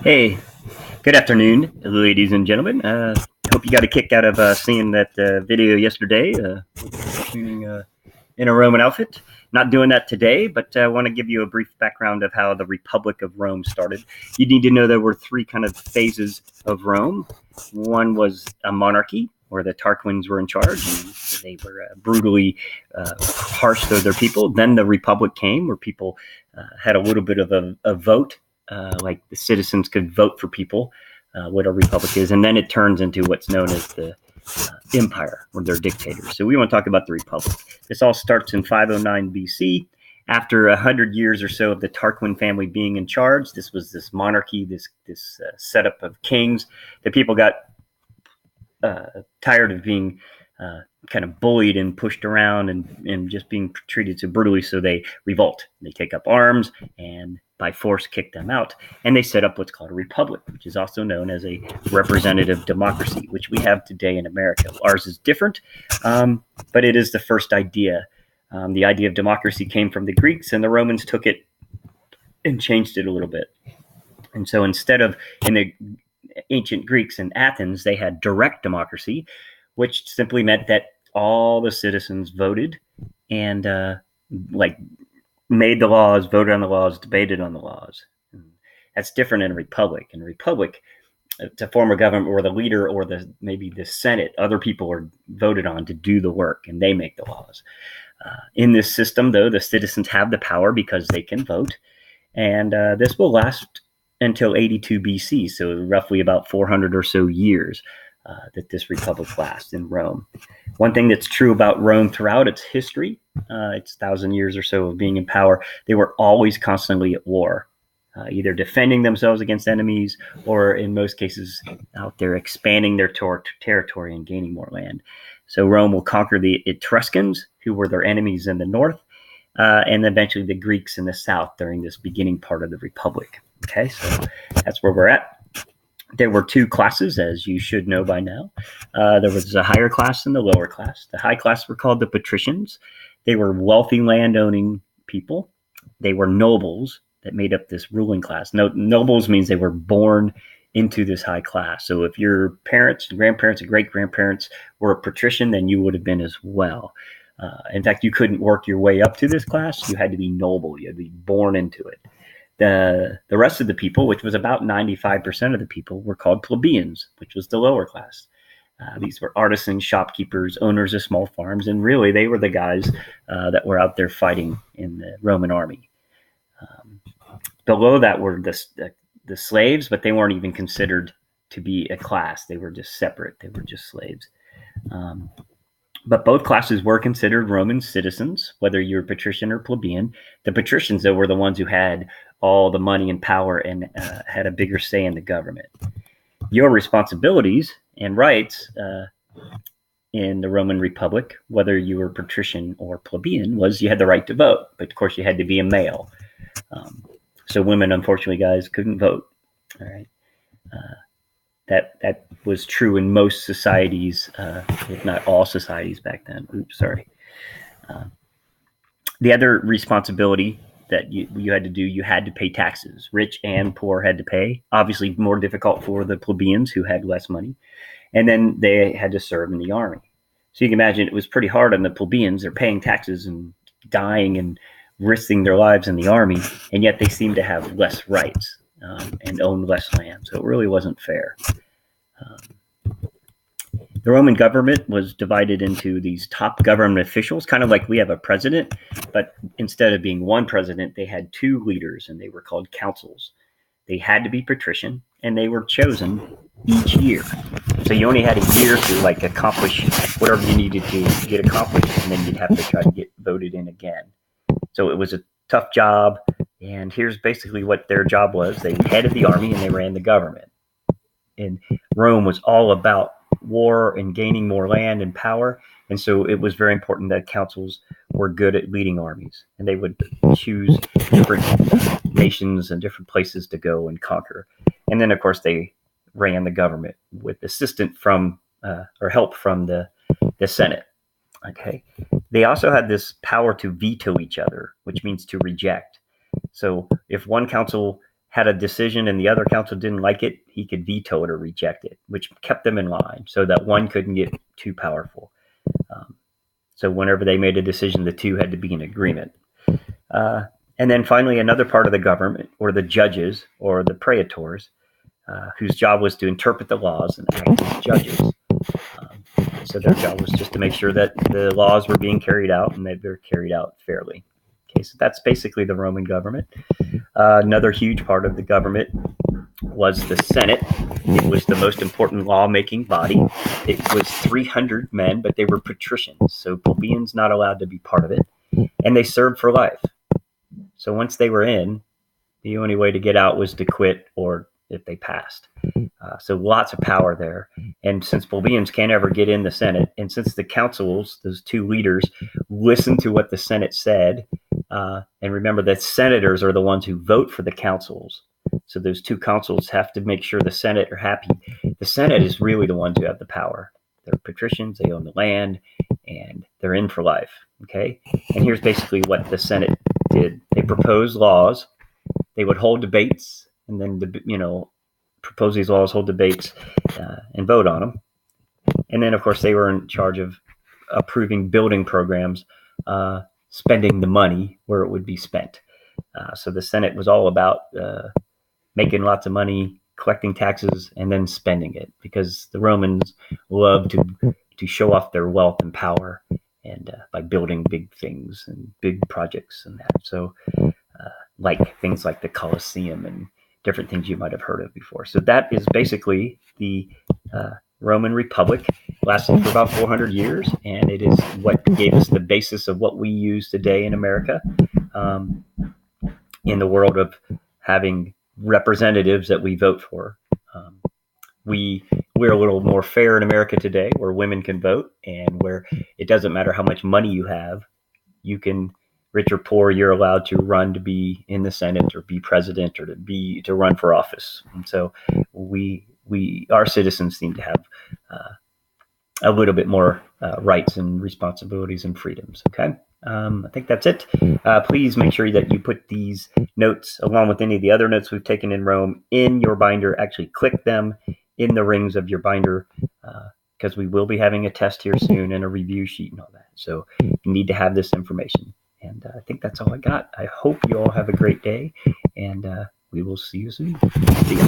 Hey, good afternoon, ladies and gentlemen. Hope you got a kick out of seeing that video yesterday, cleaning in a Roman outfit. Not doing that today, but I want to give you a brief background of how the Republic of Rome started. You need to know there were three kind of phases of Rome. One was a monarchy, where the Tarquins were in charge, and they were brutally harsh to their people. Then the Republic came, where people had a little bit of a vote, like the citizens could vote for people, what a republic is, and then it turns into what's known as the empire, or their dictators. So we want to talk about the republic. This all starts in 509 BC. After 100 years or so of the Tarquin family being in charge, this was this monarchy, this setup of kings. The people got tired of being kind of bullied and pushed around and just being treated so brutally, so they revolt. They take up arms and by force kick them out, and they set up what's called a republic, which is also known as a representative democracy, which we have today in America. Ours is different, but it is the first idea. The idea of democracy came from the Greeks, and the Romans took it and changed it a little bit. And so instead of, in the ancient Greeks in Athens, they had direct democracy, which simply meant that all the citizens voted and made the laws, voted on the laws, debated on the laws. That's different in a republic. In a republic, to form a government where the leader or maybe the Senate, other people are voted on to do the work, and they make the laws. In this system, though, the citizens have the power because they can vote, and this will last until 82 BC, so roughly about 400 or so years that this republic lasts in Rome. One thing that's true about Rome throughout its history, its 1,000 years or so of being in power, they were always constantly at war, either defending themselves against enemies or, in most cases, out there expanding their territory and gaining more land. So Rome will conquer the Etruscans, who were their enemies in the north, and eventually the Greeks in the south during this beginning part of the republic. Okay, so that's where we're at. There were two classes, as you should know by now. There was a higher class and the lower class. The high class were called the patricians. They were wealthy landowning people. They were nobles that made up this ruling class. Nobles means they were born into this high class. So if your parents, grandparents, and great-grandparents were a patrician, then you would have been as well. In fact, you couldn't work your way up to this class. You had to be noble. You had to be born into it. The rest of the people, which was about 95% of the people, were called plebeians, which was the lower class. These were artisans, shopkeepers, owners of small farms, and really they were the guys that were out there fighting in the Roman army. Below that were the slaves, but they weren't even considered to be a class. They were just separate. They were just slaves. But both classes were considered Roman citizens, whether you were patrician or plebeian. The patricians, though, were the ones who had all the money and power and had a bigger say in the government. Your responsibilities and rights in the Roman Republic, whether you were patrician or plebeian, was you had the right to vote, but of course you had to be a male. So women, unfortunately, guys, couldn't vote. All right. That was true in most societies, if not all societies back then. Oops, sorry. The other responsibility that you had to do, you had to pay taxes. Rich and poor had to pay. Obviously, more difficult for the plebeians who had less money. And then they had to serve in the army. So you can imagine it was pretty hard on the plebeians. They're paying taxes and dying and risking their lives in the army, and yet they seem to have less rights and own less land. So it really wasn't fair. The Roman government was divided into these top government officials, kind of like we have a president, but instead of being one president, they had two leaders, and they were called consuls. They had to be patrician, and they were chosen each year. So you only had a year to accomplish whatever you needed to get accomplished, and then you'd have to try to get voted in again. So it was a tough job, and here's basically what their job was. They headed the army, and they ran the government. And Rome was all about war and gaining more land and power, and so it was very important that consuls were good at leading armies, and they would choose different nations and different places to go and conquer. And then, of course, they ran the government with assistance from or help from the Senate. Okay. They also had this power to veto each other, which means to reject. So if one consul had a decision and the other council didn't like it, he could veto it or reject it, which kept them in line so that one couldn't get too powerful. So whenever they made a decision, the two had to be in agreement. And then finally, another part of the government, or the judges, or the praetors, whose job was to interpret the laws and act as judges. So their job was just to make sure that the laws were being carried out and that they're carried out fairly. Okay, so that's basically the Roman government. Another huge part of the government was the Senate. It was the most important lawmaking body. It was 300 men, but they were patricians, so plebeians not allowed to be part of it, and they served for life. So once they were in, the only way to get out was to quit or if they passed. So lots of power there. And since plebeians can't ever get in the Senate, and since the councils, those two leaders, listened to what the Senate said, and remember that senators are the ones who vote for the councils. So those two councils have to make sure the Senate are happy. The Senate is really the ones who have the power. They're patricians, they own the land, and they're in for life. Okay? And here's basically what the Senate did. They proposed laws. They would hold debates, and then, propose these laws, hold debates, and vote on them. And then, of course, they were in charge of approving building programs, spending the money where it would be spent. So the Senate was all about making lots of money, collecting taxes, and then spending it, because the Romans loved to show off their wealth and power, and by building big things and big projects and that. So like things like the Colosseum and different things you might have heard of before. So that is basically the Roman Republic. Lasted for about 400 years, and it is what gave us the basis of what we use today in America, in the world of having representatives that we vote for. We're a little more fair in America today, where women can vote, and where it doesn't matter how much money you have, you can, rich or poor, you're allowed to run to be in the Senate or be president or to run for office. And so our citizens seem to have a little bit more rights and responsibilities and freedoms. Okay. I think that's it. Please make sure that you put these notes, along with any of the other notes we've taken in Rome, in your binder. Actually click them in the rings of your binder, because we will be having a test here soon and a review sheet and all that. So you need to have this information. And I think that's all I got. I hope you all have a great day, and we will see you soon. See ya.